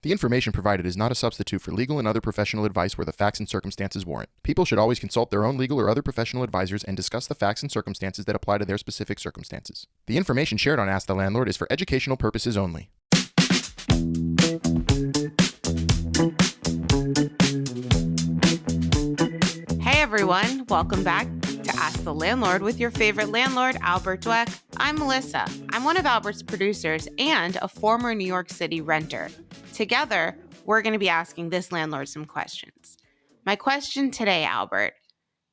The information provided is not a substitute for legal and other professional advice where the facts and circumstances warrant. People should always consult their own legal or other professional advisors and discuss the facts and circumstances that apply to their specific circumstances. The information shared on Ask the Landlord is for educational purposes only. Hey everyone, welcome back to Ask the Landlord with your favorite landlord, Albert Dweck. I'm Melissa. I'm one of Albert's producers and a former New York City renter. Together, we're going to be asking this landlord some questions. My question today, Albert,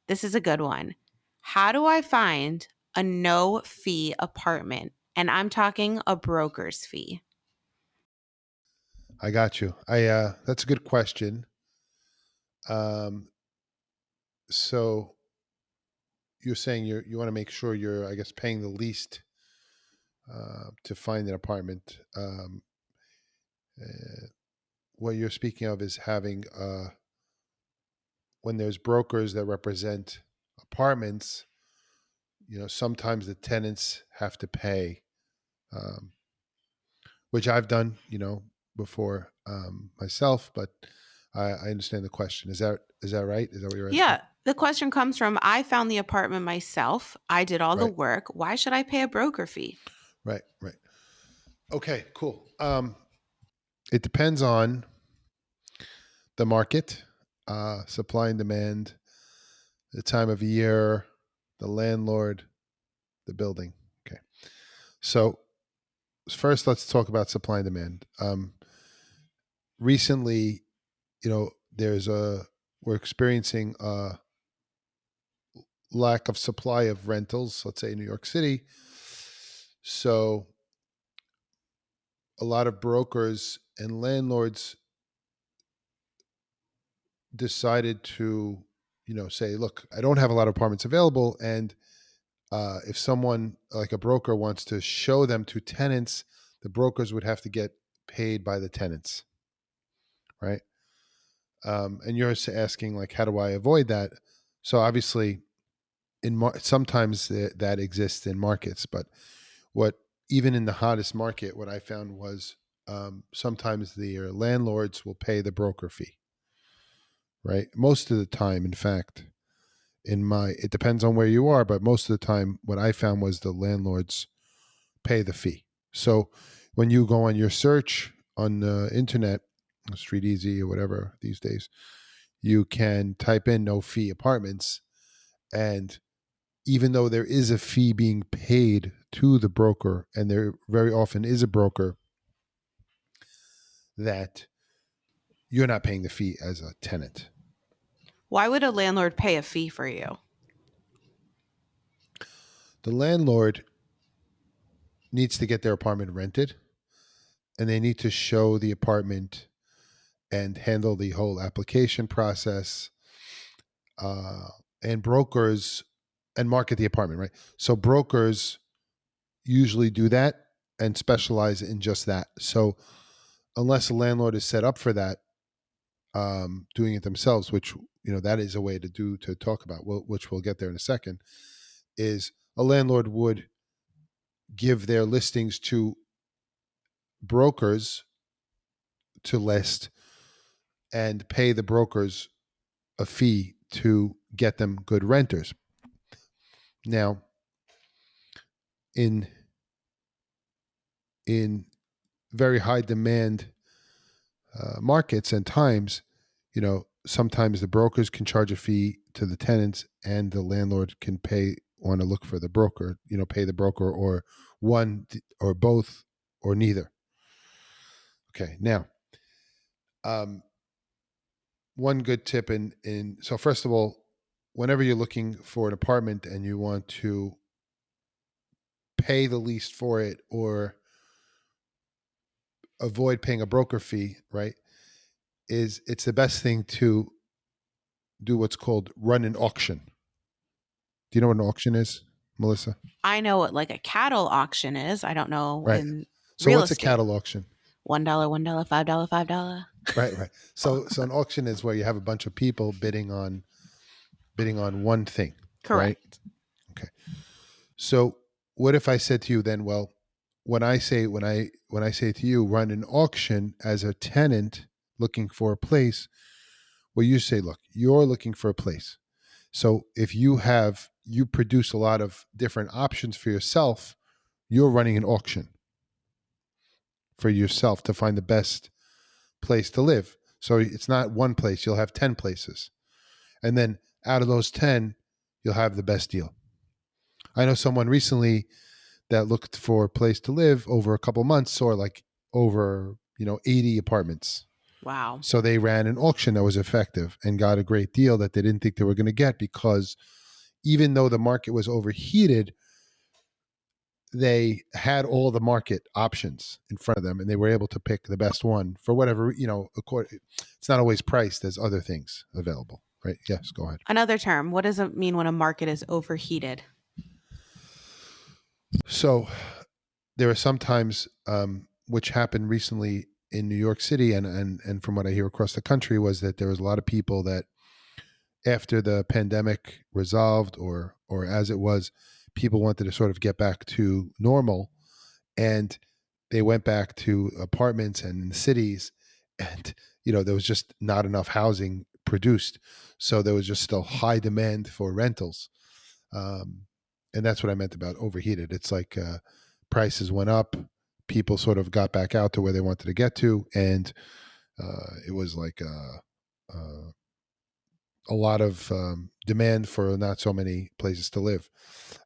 this is a good one. How do I find a no-fee apartment? And I'm talking a broker's fee. I got you. That's a good question. So you're saying you want to make sure you're, I guess, paying the least to find an apartment. What you're speaking of is having when there's brokers that represent apartments, sometimes the tenants have to pay, which I've done, before myself, but I understand the question. Is that right? Is that what you're asking? Yeah, the question comes from, I found the apartment myself. I did all the work. Why should I pay a broker fee? Right. Okay, cool. It depends on the market, supply and demand, the time of year, the landlord, the building. Okay. So first, let's talk about supply and demand. Recently, we're experiencing a lack of supply of rentals, let's say in New York City. So a lot of brokers and landlords decided to, say, look, I don't have a lot of apartments available. And if someone like a broker wants to show them to tenants, the brokers would have to get paid by the tenants. Right. And you're asking, like, how do I avoid that? So obviously, sometimes that exists in markets, but even in the hottest market, what I found was sometimes the landlords will pay the broker fee. Right, most of the time, in fact, it depends on where you are, but most of the time, what I found was the landlords pay the fee. So when you go on your search on the internet, Street Easy or whatever these days, you can type in no fee apartments, and even though there is a fee being paid to the broker, and there very often is a broker, that you're not paying the fee as a tenant. Why would a landlord pay a fee for you? The landlord needs to get their apartment rented, and they need to show the apartment and handle the whole application process, and brokers, and market the apartment, right? So brokers usually do that and specialize in just that. So unless a landlord is set up for that, doing it themselves, which that is a way to talk about, which we'll get there in a second, is a landlord would give their listings to brokers to list and pay the brokers a fee to get them good renters. Now, in very high demand markets and times, sometimes the brokers can charge a fee to the tenants, and the landlord can want to look for the broker, pay the broker, or one or both or neither. Okay, now, one good tip so first of all, whenever you're looking for an apartment and you want to pay the least for it or avoid paying a broker fee, right, it's the best thing to do what's called run an auction. Do you know what an auction is, Melissa? I know what like a cattle auction is. I don't know Right. in So real what's estate. A cattle auction? $1, $1, $5, $5. Right. So an auction is where you have a bunch of people bidding on one thing. Correct. Right? Okay. So what if I said to you then, well, when I say to you, run an auction as a tenant looking for a place, well, you say, look, you're looking for a place. So if you produce a lot of different options for yourself, you're running an auction for yourself to find the best place to live. So it's not one place, you'll have 10 places. And then out of those 10, you'll have the best deal. I know someone recently that looked for a place to live over a couple months, saw like over, 80 apartments. Wow. So they ran an auction that was effective and got a great deal that they didn't think they were going to get, because even though the market was overheated, they had all the market options in front of them and they were able to pick the best one for whatever, it's not always priced. There's other things available, right? Yes, go ahead. Another term. What does it mean when a market is overheated? So there are some times, which happened recently in New York City, and from what I hear across the country, was that there was a lot of people that after the pandemic resolved, or as it was, people wanted to sort of get back to normal, and they went back to apartments and in cities, and there was just not enough housing produced, so there was just still high demand for rentals, and that's what I meant about overheated. It's like prices went up, people sort of got back out to where they wanted to get to, and it was like a lot of demand for not so many places to live,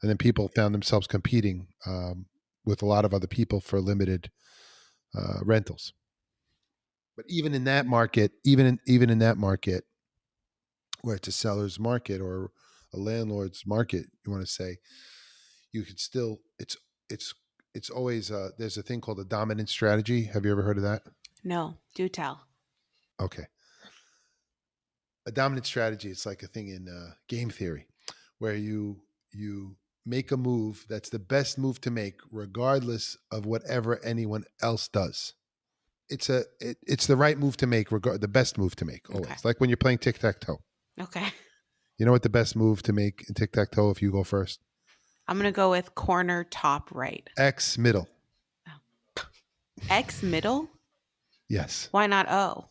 and then people found themselves competing with a lot of other people for limited rentals. But even in that market, even in that market, where it's a seller's market or a landlord's market, you want to say, you could still it's always there's a thing called a dominant strategy. Have you ever heard of that? No, do tell. Okay. A dominant strategy, it's like a thing in game theory, where you make a move that's the best move to make regardless of whatever anyone else does. It's the right move to make, the best move to make always. Okay. Like when you're playing tic-tac-toe. Okay. You know what the best move to make in tic-tac-toe if you go first? I'm going to go with corner top right. X middle. X middle? Yes. Why not O?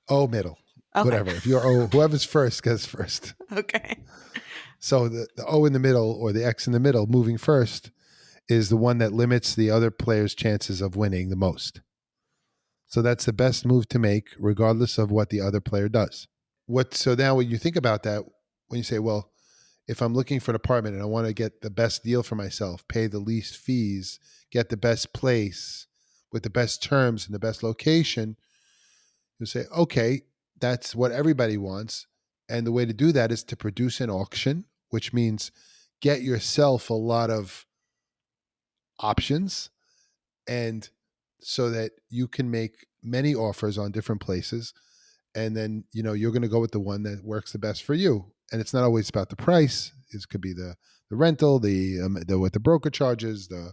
O middle. Okay. Whatever. If you're O, whoever's first goes first. Okay. So the O in the middle or the X in the middle moving first is the one that limits the other player's chances of winning the most. So that's the best move to make regardless of what the other player does. So now when you think about that, when you say, well, if I'm looking for an apartment and I want to get the best deal for myself, pay the least fees, get the best place with the best terms and the best location, you say, okay, that's what everybody wants. And the way to do that is to produce an auction, which means get yourself a lot of options, and so that you can make many offers on different places. And then, you're going to go with the one that works the best for you. And it's not always about the price. It could be the rental, the what the broker charges, the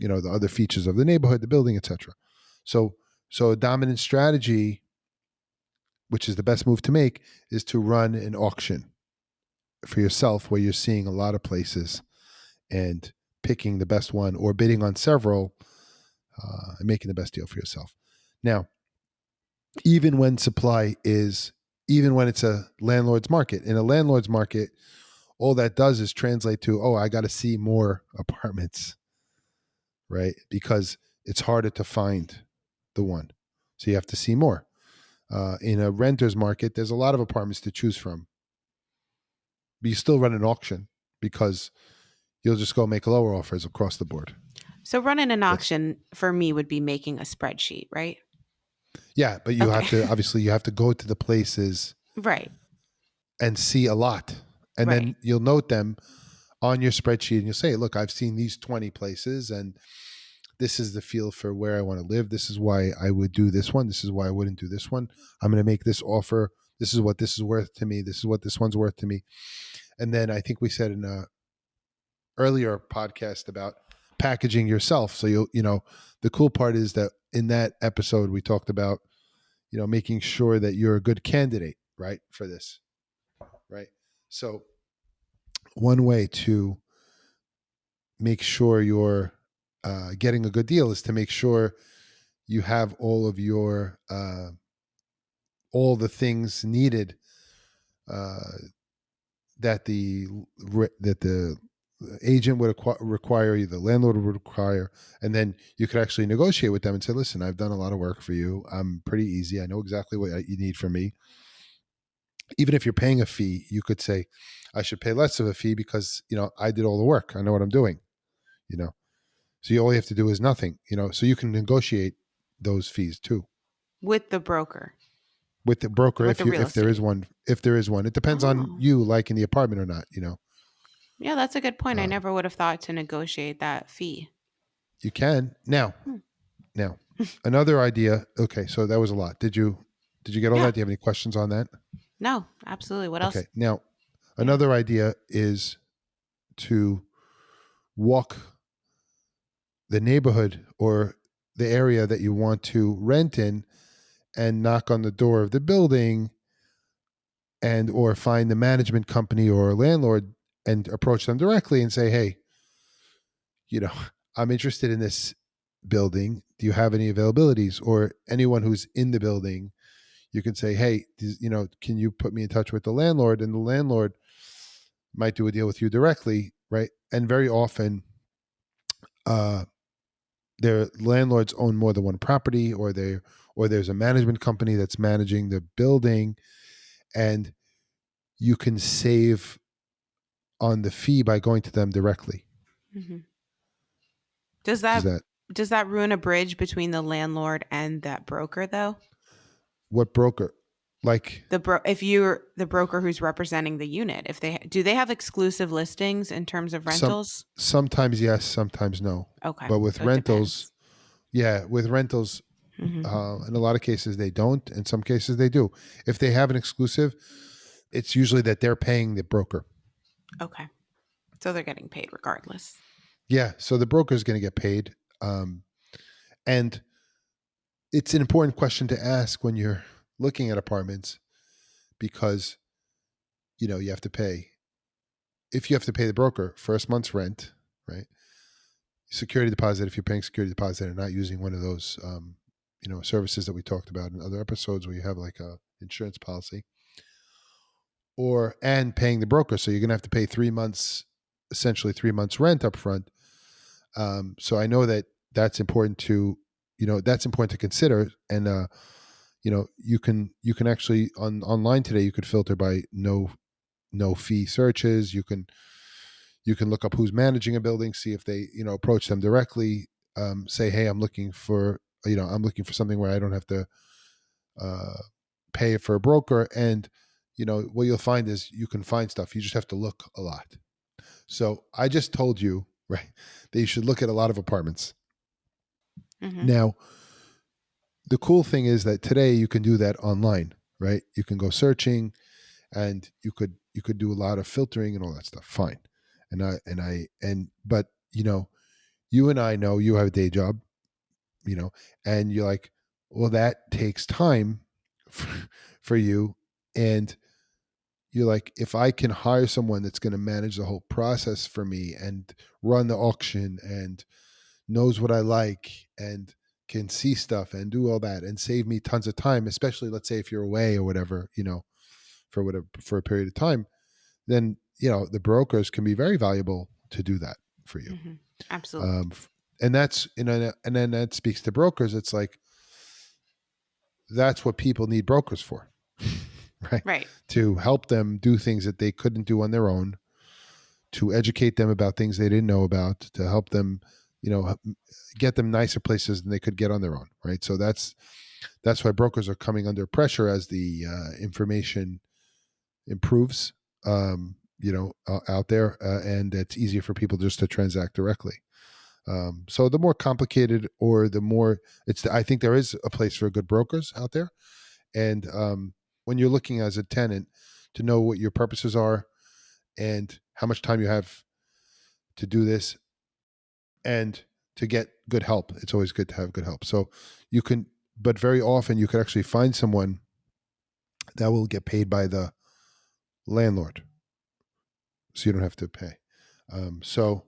other features of the neighborhood, the building, etc. So a dominant strategy, which is the best move to make, is to run an auction for yourself where you're seeing a lot of places and picking the best one, or bidding on several and making the best deal for yourself. Now, even when it's a landlord's market, in a landlord's market, all that does is translate to, I got to see more apartments, right? Because it's harder to find the one. So you have to see more. In a renter's market, there's a lot of apartments to choose from. But you still run an auction because you'll just go make lower offers across the board. So running an auction for me would be making a spreadsheet, right? Yeah, but you have to, obviously, you have to go to the places right, and see a lot. And right. then you'll note them on your spreadsheet and you'll say, look, I've seen these 20 places and this is the feel for where I want to live. This is why I would do this one. This is why I wouldn't do this one. I'm going to make this offer. This is what this is worth to me. This is what this one's worth to me. And then I think we said in a earlier podcast about packaging yourself. So the cool part is that in that episode we talked about, making sure that you're a good candidate, right, for this, right? So one way to make sure you're getting a good deal is to make sure you have all of your all the things needed uh, that the agent would require, you the landlord would require, and then you could actually negotiate with them and say, listen, I've done a lot of work for you, I'm pretty easy, I know exactly what you need from me. Even if you're paying a fee, you could say, I should pay less of a fee because I did all the work, I know what I'm doing. you know so all you have to do is nothing. So you can negotiate those fees too with the broker, with the broker, with the real if there is estate. one. If there is one, it depends on Oh, you liking the apartment or not. yeah, that's a good point. I um, never would have thought to negotiate that fee. you can now. Hmm. Now, another idea. Okay, so that was a lot. Did you get all Yeah, that? Do you have any questions on that? no, absolutely. What else? Okay. Now, Yeah. another idea is to walk the neighborhood or the area that you want to rent in and knock on the door of the building and or find the management company or landlord and approach them directly and say, "Hey, you know, I'm interested in this building. Do you have any availabilities?" Or anyone who's in the building, you can say, "Hey, can you put me in touch with the landlord?" And the landlord might do a deal with you directly, right? And very often, uh, their landlords own more than one property, or there's a management company that's managing the building, and you can save on the fee by going to them directly. hmm Does Does that that does that ruin a bridge between the landlord and that broker though? what broker? Like If you're the broker who's representing the unit, if they have exclusive listings in terms of some rentals? sometimes yes, sometimes no. Okay, But with so it rentals, depends. yeah, with rentals, Hmm in a lot of cases they don't. In some cases they do. If they have an exclusive, it's usually that they're paying the broker. Okay, so they're getting paid regardless. Yeah, so the broker is going to get paid, and it's an important question to ask when you're looking at apartments because you have to pay. If you have to pay the broker first month's rent, right? Security deposit, if you're paying security deposit and not using one of those services that we talked about in other episodes where you have like a insurance policy, and paying the broker, so you're going to have to pay 3 months, essentially 3 months rent up front. So I know that's important to consider. And you can actually online today, you could filter by no fee searches. You can look up who's managing a building, see if they approach them directly. Say, hey, I'm looking for something where I don't have to uh, pay for a broker. And what you'll find is you can find stuff, you just have to look a lot. So I just told you, right, that you should look at a lot of apartments. Hmm Now, the cool thing is that today you can do that online, right? You can go searching, and you could do a lot of filtering and all that stuff. Fine. But you and I know you have a day job, and you're like, well, that takes time for you. And you're like, if I can hire someone that's going to manage the whole process for me and run the auction and knows what I like and can see stuff and do all that and save me tons of time, especially let's say if you're away or whatever, for a period of time, then the brokers can be very valuable to do that for you. hmm Absolutely. Um, and that's and then that speaks to brokers. It's like that's what people need brokers for, right? Right. To help them do things that they couldn't do on their own, to educate them about things they didn't know about, to help them, get them nicer places than they could get on their own, right? So that's why brokers are coming under pressure as the information improves, out there, and it's easier for people just to transact directly. So the more complicated or the more I think there is a place for good brokers out there. And when you're looking as a tenant to know what your purposes are and how much time you have to do this and to get good help, it's always good to have good help. So you can, but very often you could actually find someone that will get paid by the landlord, so you don't have to pay. So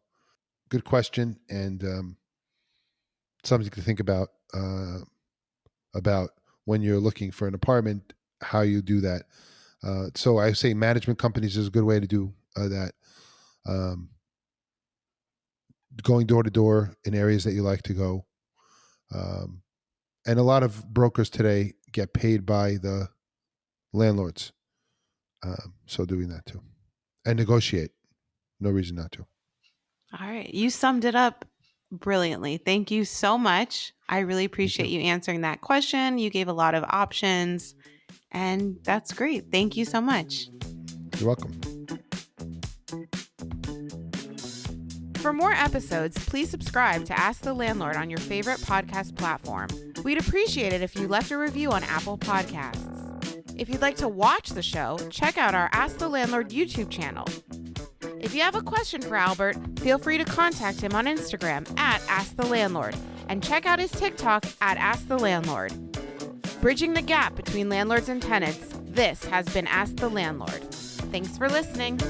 good question. And something to think about when you're looking for an apartment, how you do that. So I say management companies is a good way to do that. Going door to door in areas that you like to go. And a lot of brokers today get paid by the landlords. So doing that too. And negotiate. No reason not to. All right. You summed it up brilliantly. Thank you so much. I really appreciate you answering that question. You gave a lot of options, and that's great. Thank you so much. You're welcome. For more episodes, please subscribe to Ask the Landlord on your favorite podcast platform. We'd appreciate it if you left a review on Apple Podcasts. If you'd like to watch the show, check out our Ask the Landlord YouTube channel. If you have a question for Albert, feel free to contact him on Instagram at Ask the Landlord and check out his TikTok at Ask the Landlord. Bridging the gap between landlords and tenants, this has been Ask the Landlord. Thanks for listening.